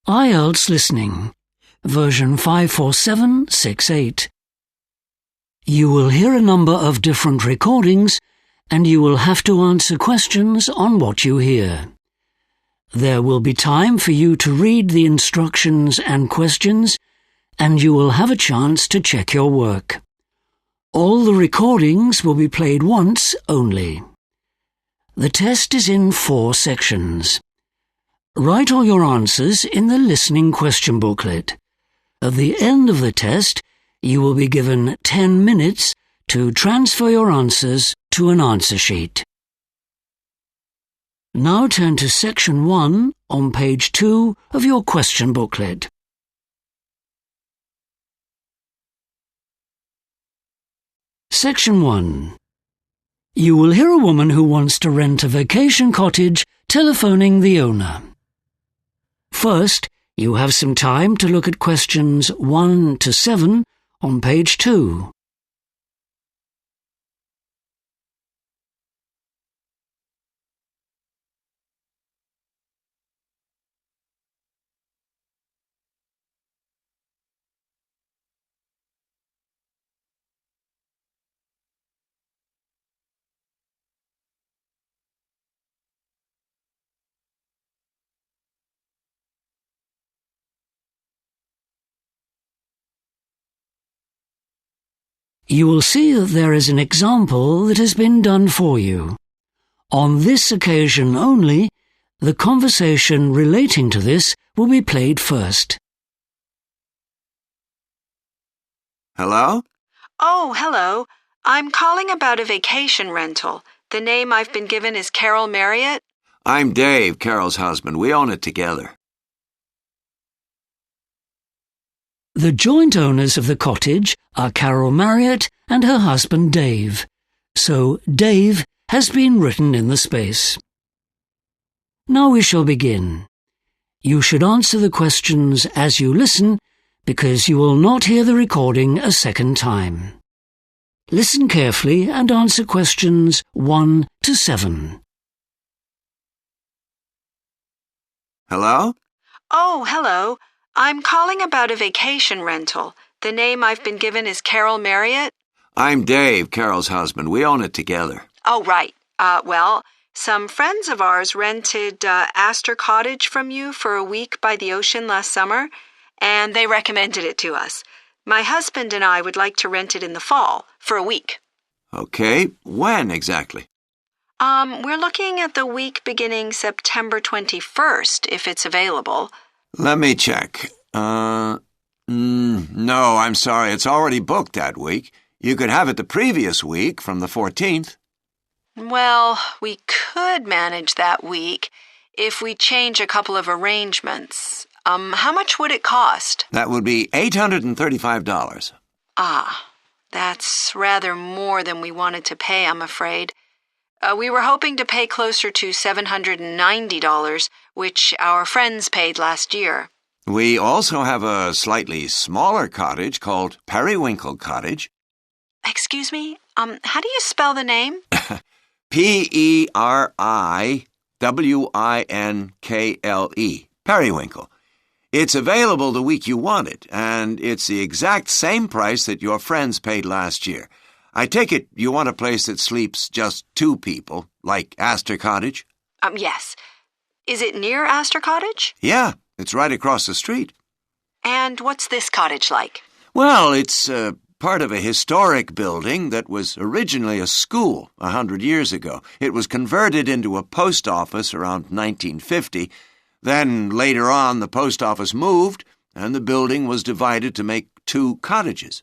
IELTS Listening, version 54768. You will hear a number of different recordings and you will have to answer questions on what you hear. There will be time for you to read the instructions and questions, and you will have a chance to check your work. All the recordings will be played once only. The test is in 4 sections. Write all your answers in the listening question booklet. At the end of the test, you will be given 10 minutes to transfer your answers to an answer sheet. Now turn to Section 1 on page 2 of your question booklet. Section 1. You will hear a woman who wants to rent a vacation cottage telephoning the owner. First, you have some time to look at questions 1 to 7 on page 2. You will see that there is an example that has been done for you. On this occasion only, the conversation relating to this will be played first. Hello? Oh, hello. I'm calling about a vacation rental. The name I've been given is Carol Marriott. I'm Dave, Carol's husband. We own it together. The joint owners of the cottage are Carol Marriott and her husband Dave, so Dave has been written in the space. Now we shall begin. You should answer the questions as you listen because you will not hear the recording a second time. Listen carefully and answer questions 1 to 7. Hello? Oh, hello. I'm calling about a vacation rental. The name I've been given is Carol Marriott. I'm Dave, Carol's husband. We own it together. Oh, right. Well, some friends of ours rented Astor Cottage from you for a week by the ocean last summer, and they recommended it to us. My husband and I would like to rent it in the fall for a week. Okay. When exactly? We're looking at the week beginning September 21st, if it's available. Let me check. No, I'm sorry. It's already booked that week. You could have it the previous week from the 14th. Well, we could manage that week if we change a couple of arrangements. How much would it cost? That would be $835. That's rather more than we wanted to pay, I'm afraid. We were hoping to pay closer to $790, which our friends paid last year. We also have a slightly smaller cottage called Periwinkle Cottage. Excuse me? How do you spell the name? Periwinkle. Periwinkle. It's available the week you want it, and it's the exact same price that your friends paid last year. I take it you want a place that sleeps just 2 people, like Astor Cottage? Yes. Is it near Astor Cottage? Yeah, it's right across the street. And what's this cottage like? Well, it's part of a historic building that was originally a school 100 years ago. It was converted into a post office around 1950. Then, later on, the post office moved, and the building was divided to make 2 cottages.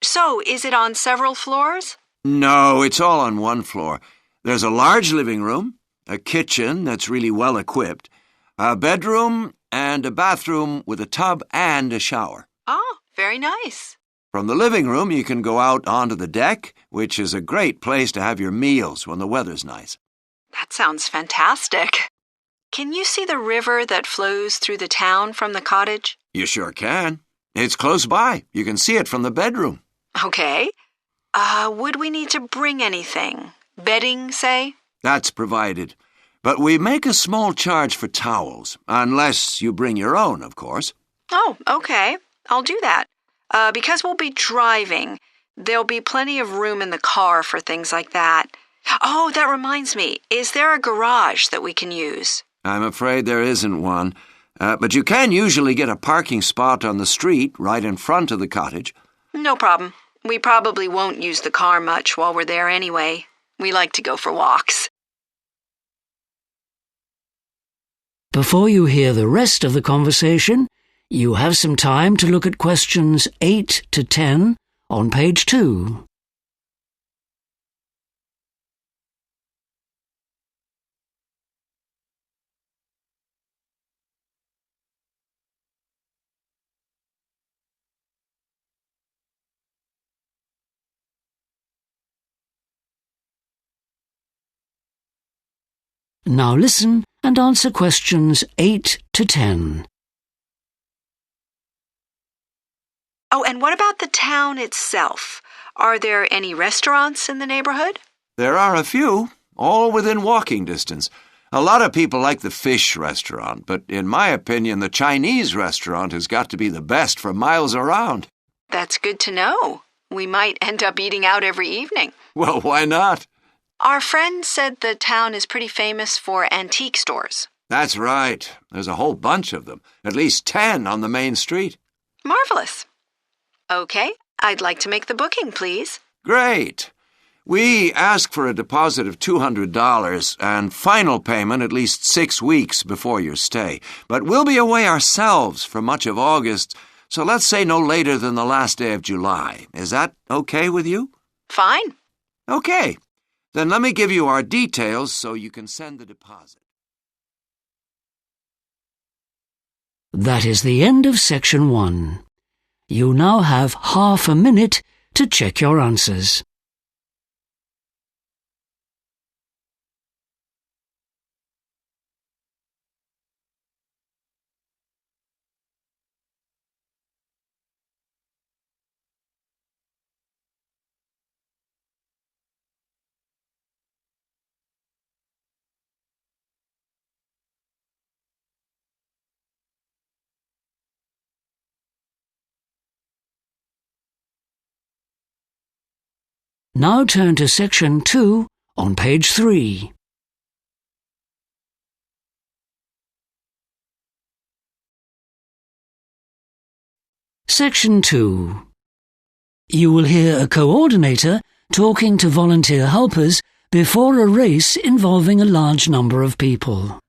So, is it on several floors? No, it's all on one floor. There's a large living room, a kitchen that's really well equipped, a bedroom, and a bathroom with a tub and a shower. Oh, very nice. From the living room, you can go out onto the deck, which is a great place to have your meals when the weather's nice. That sounds fantastic. Can you see the river that flows through the town from the cottage? You sure can. It's close by. You can see it from the bedroom. Okay. Would we need to bring anything? Bedding, say? That's provided. But we make a small charge for towels, unless you bring your own, of course. Oh, okay. I'll do that. Because we'll be driving, there'll be plenty of room in the car for things like that. Oh, that reminds me. Is there a garage that we can use? I'm afraid there isn't one. But you can usually get a parking spot on the street right in front of the cottage. No problem. We probably won't use the car much while we're there anyway. We like to go for walks. Before you hear the rest of the conversation, you have some time to look at questions 8 to 10 on page 2. Now listen and answer questions 8 to 10. Oh, and what about the town itself? Are there any restaurants in the neighborhood? There are a few, all within walking distance. A lot of people like the fish restaurant, but in my opinion, the Chinese restaurant has got to be the best for miles around. That's good to know. We might end up eating out every evening. Well, why not? Our friend said the town is pretty famous for antique stores. That's right. There's a whole bunch of them, at least 10 on the main street. Marvelous. Okay, I'd like to make the booking, please. Great. We ask for a deposit of $200 and final payment at least 6 weeks before your stay. But we'll be away ourselves for much of August, so let's say no later than the last day of July. Is that okay with you? Fine. Okay. Then let me give you our details so you can send the deposit. That is the end of section 1. You now have half a minute to check your answers. Now turn to section 2 on page 3. Section 2. You will hear a coordinator talking to volunteer helpers before a race involving a large number of people.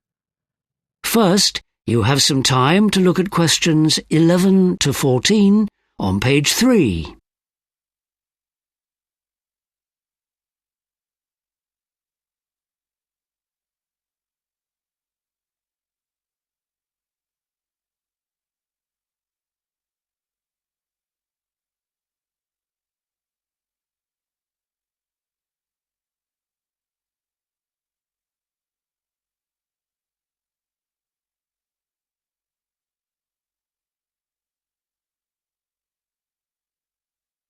First, you have some time to look at questions 11 to 14 on page 3.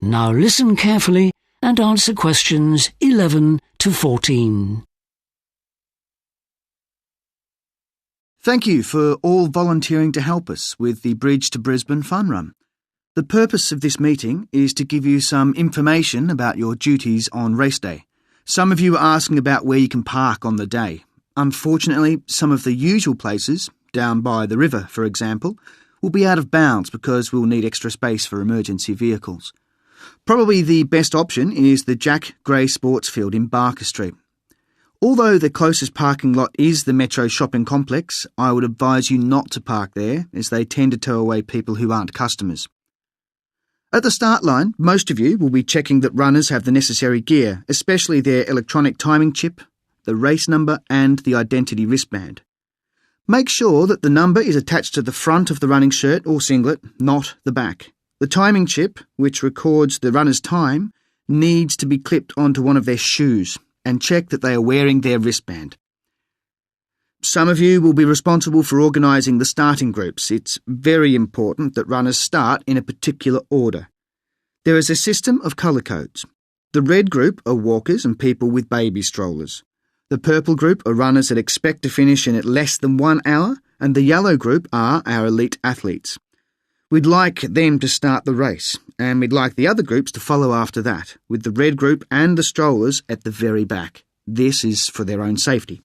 Now listen carefully and answer questions 11 to 14. Thank you for all volunteering to help us with the Bridge to Brisbane Fun Run. The purpose of this meeting is to give you some information about your duties on race day. Some of you are asking about where you can park on the day. Unfortunately, some of the usual places, down by the river for example, will be out of bounds because we'll need extra space for emergency vehicles. Probably the best option is the Jack Gray Sports Field in Barker Street. Although the closest parking lot is the Metro shopping complex, I would advise you not to park there as they tend to tow away people who aren't customers. At the start line, most of you will be checking that runners have the necessary gear, especially their electronic timing chip, the race number and the identity wristband. Make sure that the number is attached to the front of the running shirt or singlet, not the back. The timing chip, which records the runner's time, needs to be clipped onto one of their shoes and check that they are wearing their wristband. Some of you will be responsible for organising the starting groups. It's very important that runners start in a particular order. There is a system of colour codes. The red group are walkers and people with baby strollers. The purple group are runners that expect to finish in at less than 1 hour, and the yellow group are our elite athletes. We'd like them to start the race, and we'd like the other groups to follow after that, with the red group and the strollers at the very back. This is for their own safety.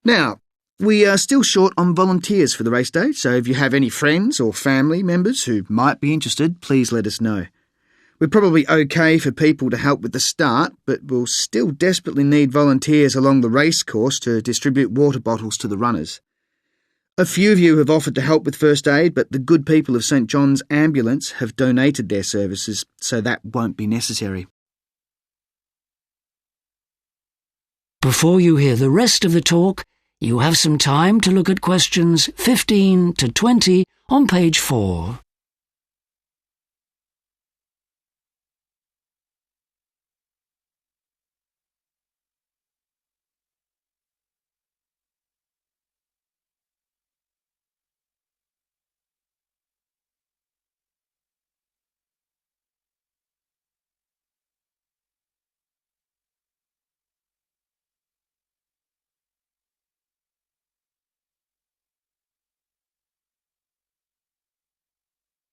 Now, we are still short on volunteers for the race day, so if you have any friends or family members who might be interested, please let us know. We're probably okay for people to help with the start, but we'll still desperately need volunteers along the race course to distribute water bottles to the runners. A few of you have offered to help with first aid, but the good people of St John's Ambulance have donated their services, so that won't be necessary. Before you hear the rest of the talk, you have some time to look at questions 15 to 20 on page 4.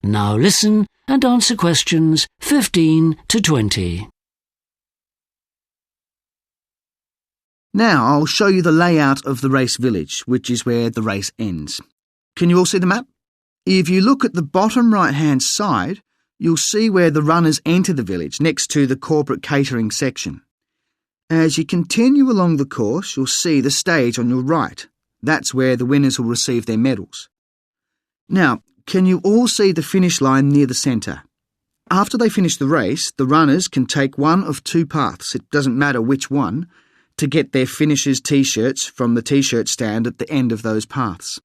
Now listen and answer questions 15 to 20. Now I'll show you the layout of the race village, which is where the race ends. Can you all see the map? If you look at the bottom right-hand side, you'll see where the runners enter the village, next to the corporate catering section. As you continue along the course, you'll see the stage on your right. That's where the winners will receive their medals. Now, can you all see the finish line near the centre? After they finish the race, the runners can take one of two paths, it doesn't matter which one, to get their finishers' T-shirts from the T-shirt stand at the end of those paths.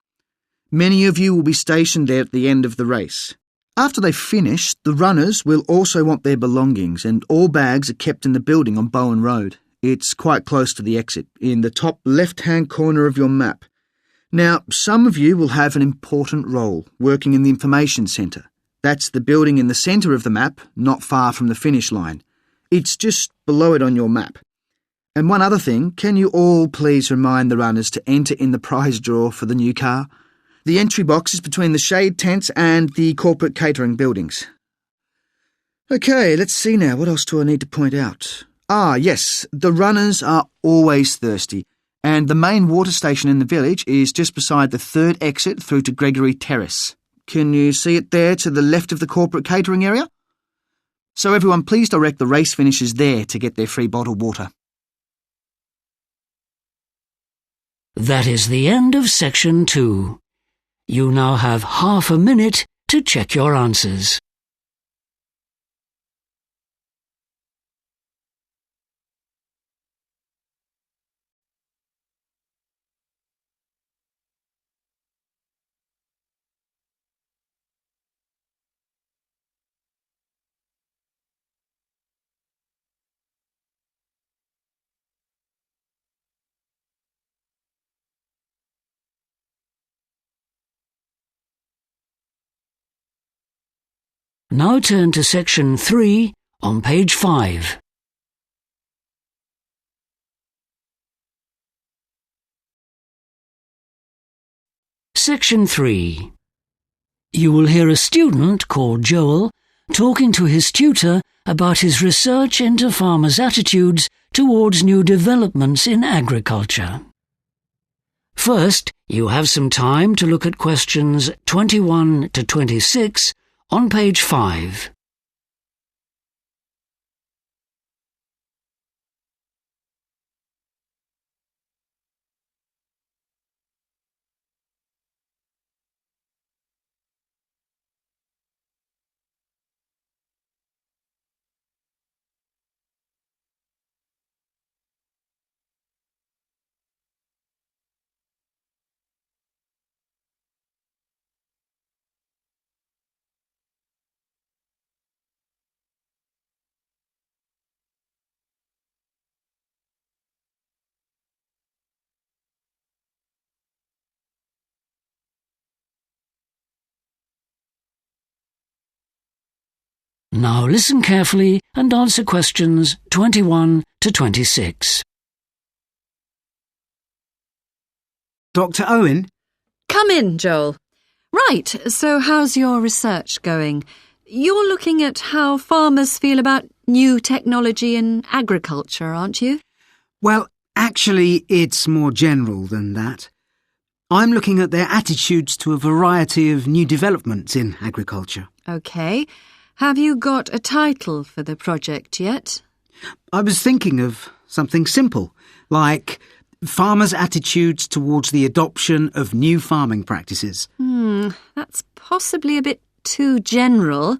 Many of you will be stationed there at the end of the race. After they finish, the runners will also want their belongings, and all bags are kept in the building on Bowen Road. It's quite close to the exit, in the top left-hand corner of your map. Now, some of you will have an important role, working in the information centre. That's the building in the centre of the map, not far from the finish line. It's just below it on your map. And one other thing, can you all please remind the runners to enter in the prize draw for the new car? The entry box is between the shade tents and the corporate catering buildings. OK, let's see now. What else do I need to point out? Yes, the runners are always thirsty. And the main water station in the village is just beside the third exit through to Gregory Terrace. Can you see it there to the left of the corporate catering area? So everyone, please direct the race finishers there to get their free bottled water. That is the end of section 2. You now have half a minute to check your answers. Now turn to section 3 on page 5. Section 3. You will hear a student called Joel talking to his tutor about his research into farmers' attitudes towards new developments in agriculture. First, you have some time to look at questions 21 to 26 on page 5. Now listen carefully and answer questions 21 to 26. Dr. Owen? Come in, Joel. Right, so how's your research going? You're looking at how farmers feel about new technology in agriculture, aren't you? Well, actually, it's more general than that. I'm looking at their attitudes to a variety of new developments in agriculture. OK. Have you got a title for the project yet? I was thinking of something simple, like farmers' attitudes towards the adoption of new farming practices. That's possibly a bit too general.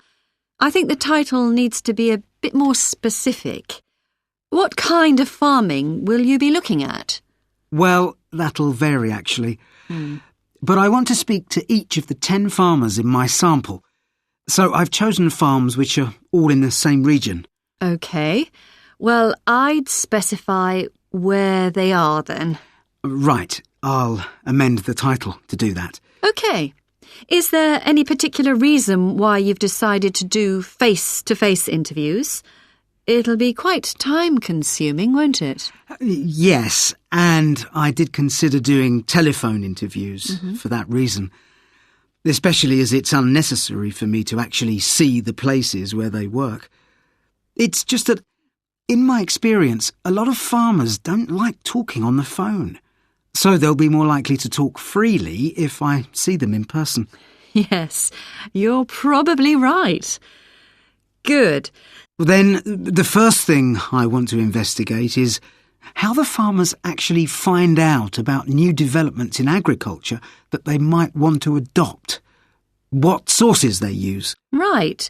I think the title needs to be a bit more specific. What kind of farming will you be looking at? Well, that'll vary, actually. But I want to speak to each of the 10 farmers in my sample. So I've chosen farms which are all in the same region. OK. Well, I'd specify where they are then. Right. I'll amend the title to do that. OK. Is there any particular reason why you've decided to do face-to-face interviews? It'll be quite time-consuming, won't it? Yes, and I did consider doing telephone interviews for that reason, especially as it's unnecessary for me to actually see the places where they work. It's just that, in my experience, a lot of farmers don't like talking on the phone, so they'll be more likely to talk freely if I see them in person. Yes, you're probably right. Good. Then the first thing I want to investigate is how the farmers actually find out about new developments in agriculture that they might want to adopt. What sources they use. Right.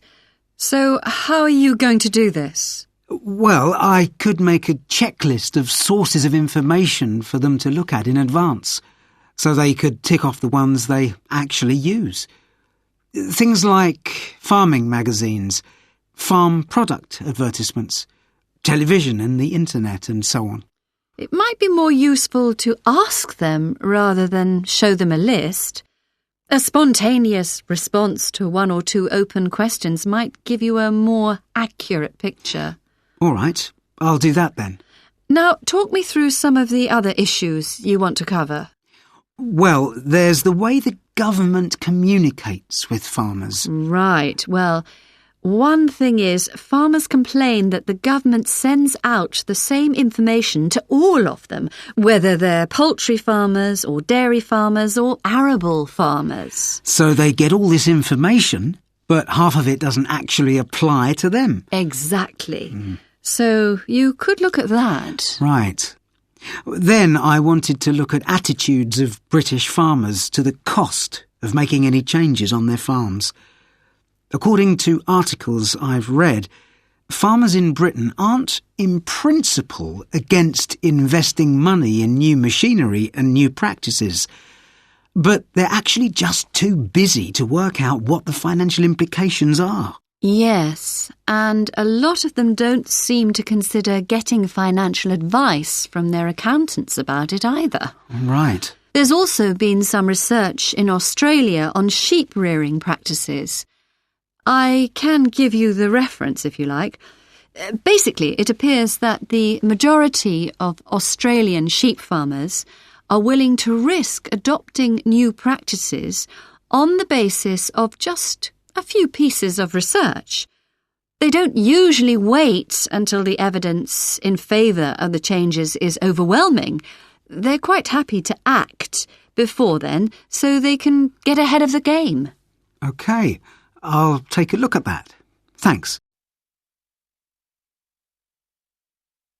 So how are you going to do this? Well, I could make a checklist of sources of information for them to look at in advance, so they could tick off the ones they actually use. Things like farming magazines, farm product advertisements, television and the internet and so on. It might be more useful to ask them rather than show them a list. A spontaneous response to one or two open questions might give you a more accurate picture. All right, I'll do that then. Now, talk me through some of the other issues you want to cover. Well, there's the way the government communicates with farmers. Right, well, one thing is farmers complain that the government sends out the same information to all of them, whether they're poultry farmers or dairy farmers or arable farmers. So they get all this information, but half of it doesn't actually apply to them. Exactly. So you could look at that. Right. Then I wanted to look at attitudes of British farmers to the cost of making any changes on their farms. According to articles I've read, farmers in Britain aren't, in principle, against investing money in new machinery and new practices, but they're actually just too busy to work out what the financial implications are. Yes, and a lot of them don't seem to consider getting financial advice from their accountants about it either. Right. There's also been some research in Australia on sheep rearing practices. I can give you the reference if you like. Basically, it appears that the majority of Australian sheep farmers are willing to risk adopting new practices on the basis of just a few pieces of research. They don't usually wait until the evidence in favour of the changes is overwhelming. They're quite happy to act before then so they can get ahead of the game. OK, I'll take a look at that. Thanks.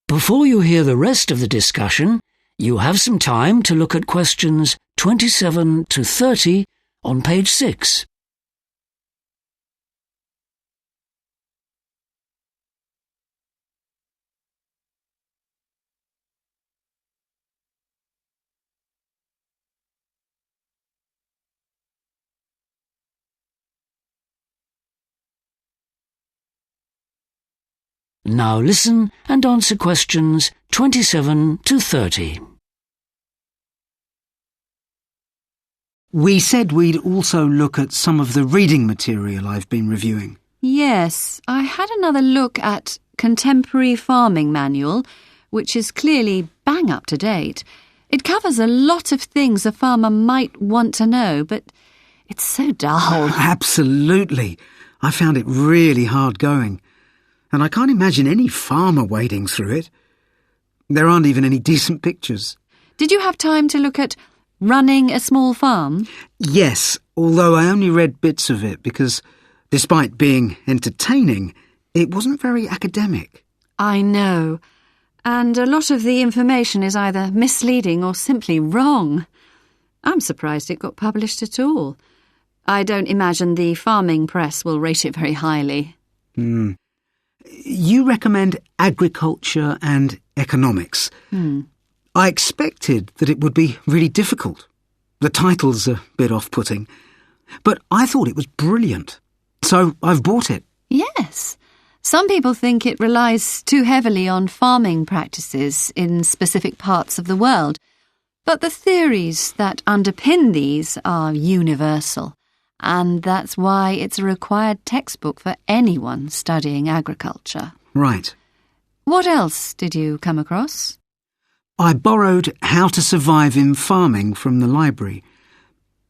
Before you hear the rest of the discussion, you have some time to look at questions 27 to 30 on page 6. Now listen and answer questions 27 to 30. We said we'd also look at some of the reading material I've been reviewing. Yes, I had another look at Contemporary Farming Manual, which is clearly bang up to date. It covers a lot of things a farmer might want to know, but it's so dull. Absolutely. I found it really hard going, and I can't imagine any farmer wading through it. There aren't even any decent pictures. Did you have time to look at running a small farm? Yes, although I only read bits of it because, despite being entertaining, it wasn't very academic. I know. And a lot of the information is either misleading or simply wrong. I'm surprised it got published at all. I don't imagine the farming press will rate it very highly. You recommend agriculture and economics. I expected that it would be really difficult. The title's a bit off-putting. But I thought it was brilliant. So I've bought it. Yes. Some people think it relies too heavily on farming practices in specific parts of the world. But the theories that underpin these are universal. And that's why it's a required textbook for anyone studying agriculture. Right. What else did you come across? I borrowed How to Survive in Farming from the library.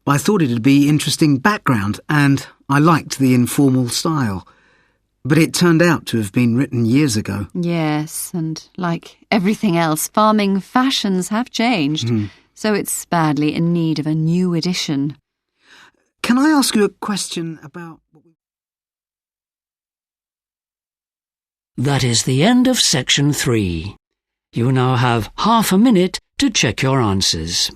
I thought it'd be interesting background, and I liked the informal style. But it turned out to have been written years ago. Yes, and like everything else, farming fashions have changed, so it's badly in need of a new edition. Can I ask you a question about... That is the end of section 3. You now have half a minute to check your answers.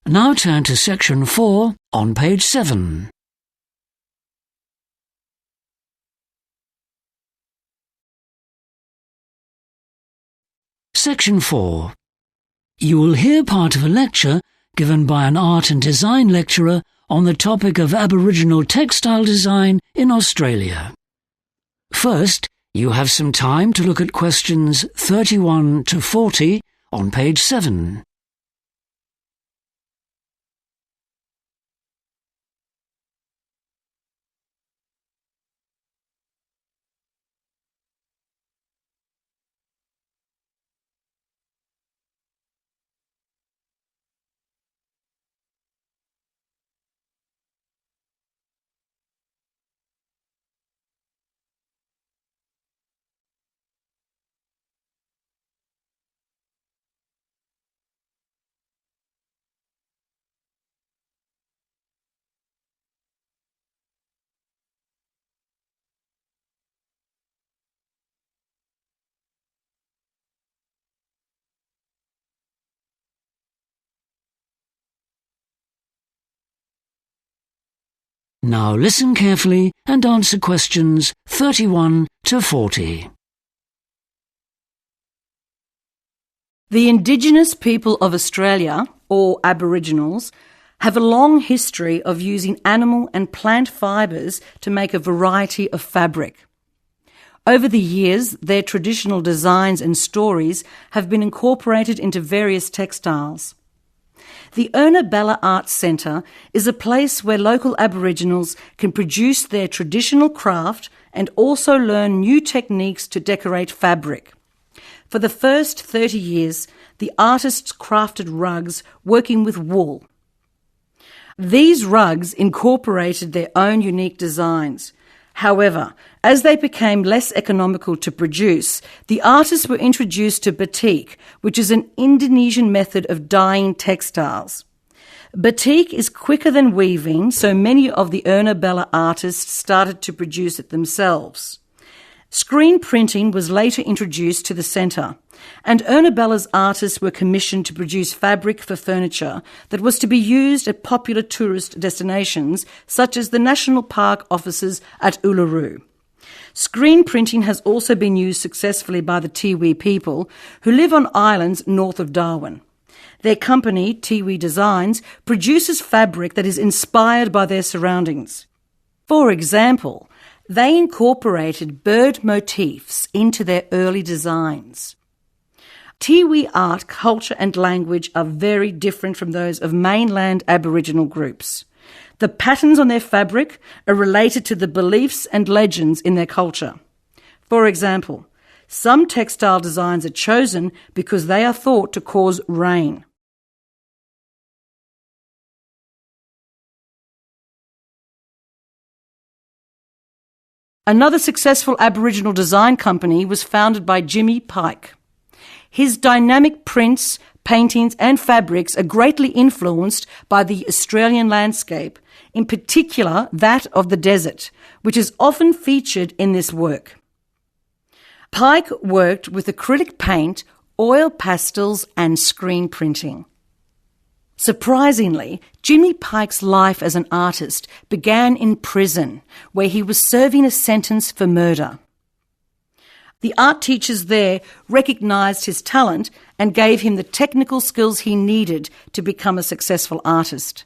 Now turn to section 4 on page 7. Section 4. You will hear part of a lecture given by an art and design lecturer on the topic of Aboriginal textile design in Australia. First, you have some time to look at questions 31 to 40 on page 7. Now listen carefully and answer questions 31 to 40. The Indigenous people of Australia, or Aboriginals, have a long history of using animal and plant fibres to make a variety of fabric. Over the years, their traditional designs and stories have been incorporated into various textiles. The Ernabella Arts Centre is a place where local Aboriginals can produce their traditional craft and also learn new techniques to decorate fabric. For the first 30 years, the artists crafted rugs working with wool. These rugs incorporated their own unique designs. However, as they became less economical to produce, the artists were introduced to batik, which is an Indonesian method of dyeing textiles. Batik is quicker than weaving, so many of the Ernabella artists started to produce it themselves. Screen printing was later introduced to the centre, and Ernabella's artists were commissioned to produce fabric for furniture that was to be used at popular tourist destinations such as the National Park offices at Uluru. Screen printing has also been used successfully by the Tiwi people who live on islands north of Darwin. Their company, Tiwi Designs, produces fabric that is inspired by their surroundings. For example, they incorporated bird motifs into their early designs. Tiwi art, culture and language are very different from those of mainland Aboriginal groups. The patterns on their fabric are related to the beliefs and legends in their culture. For example, some textile designs are chosen because they are thought to cause rain. Another successful Aboriginal design company was founded by Jimmy Pike. His dynamic prints, paintings and fabrics are greatly influenced by the Australian landscape, in particular that of the desert, which is often featured in this work. Pike worked with acrylic paint, oil pastels and screen printing. Surprisingly, Jimmy Pike's life as an artist began in prison, where he was serving a sentence for murder. The art teachers there recognised his talent and gave him the technical skills he needed to become a successful artist.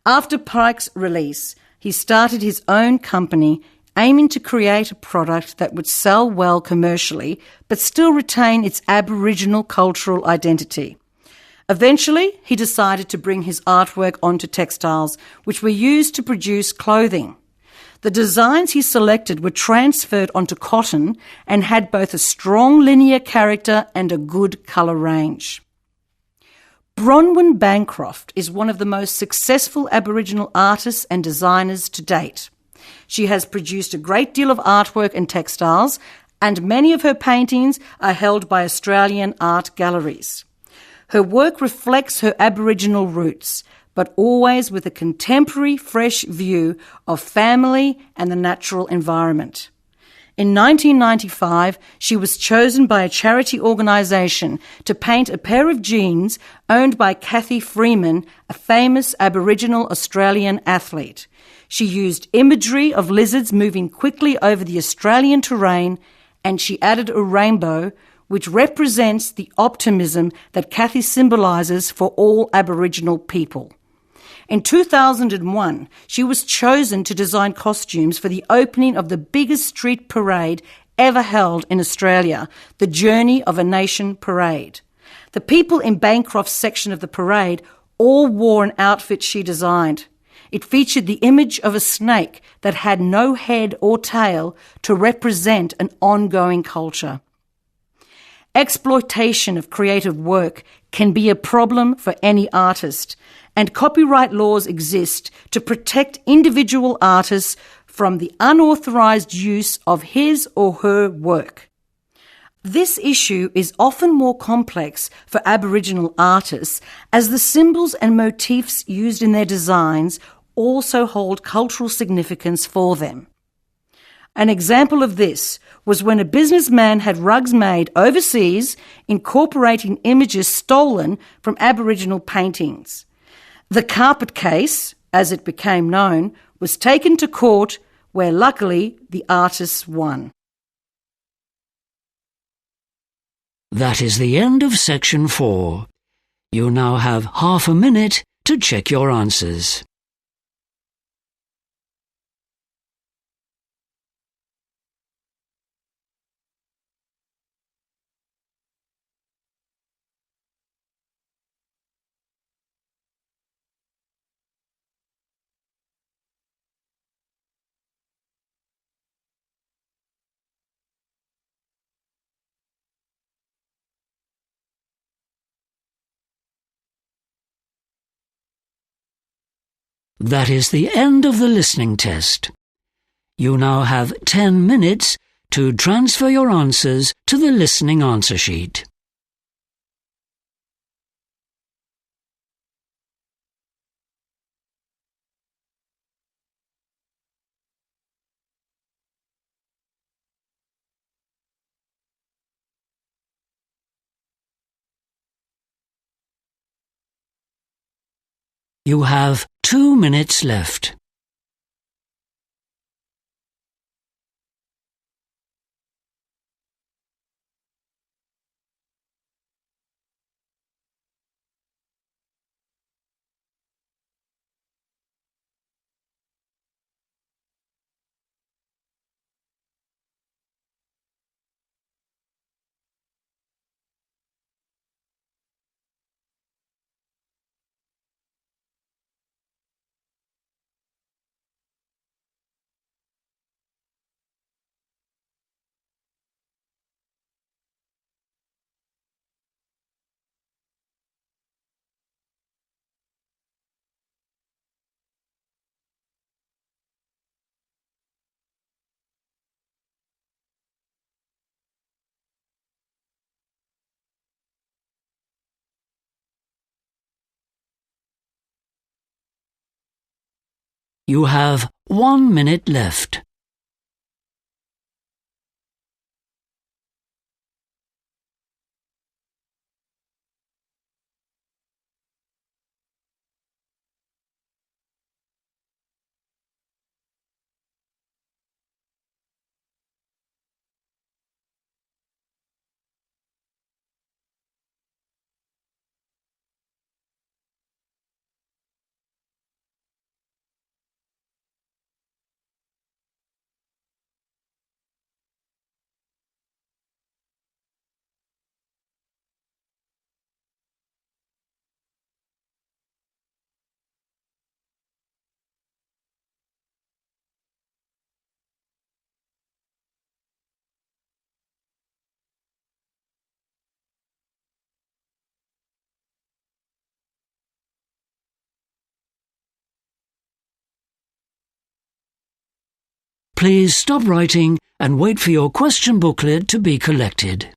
After Pike's release, he started his own company, aiming to create a product that would sell well commercially but still retain its Aboriginal cultural identity. Eventually, he decided to bring his artwork onto textiles, which were used to produce clothing. The designs he selected were transferred onto cotton and had both a strong linear character and a good colour range. Bronwyn Bancroft is one of the most successful Aboriginal artists and designers to date. She has produced a great deal of artwork and textiles, and many of her paintings are held by Australian art galleries. Her work reflects her Aboriginal roots, but always with a contemporary, fresh view of family and the natural environment. In 1995, she was chosen by a charity organisation to paint a pair of jeans owned by Kathy Freeman, a famous Aboriginal Australian athlete. She used imagery of lizards moving quickly over the Australian terrain, and she added a rainbow, which represents the optimism that Kathy symbolises for all Aboriginal people. In 2001, she was chosen to design costumes for the opening of the biggest street parade ever held in Australia, the Journey of a Nation parade. The people in Bancroft's section of the parade all wore an outfit she designed. It featured the image of a snake that had no head or tail to represent an ongoing culture. Exploitation of creative work can be a problem for any artist, and copyright laws exist to protect individual artists from the unauthorised use of his or her work. This issue is often more complex for Aboriginal artists, as the symbols and motifs used in their designs also hold cultural significance for them. An example of this was when a businessman had rugs made overseas incorporating images stolen from Aboriginal paintings. The carpet case, as it became known, was taken to court, where luckily the artists won. That is the end of section 4. You now have half a minute to check your answers. That is the end of the listening test. You now have 10 minutes to transfer your answers to the listening answer sheet. You have 2 minutes left. You have 1 minute left. Please stop writing and wait for your question booklet to be collected.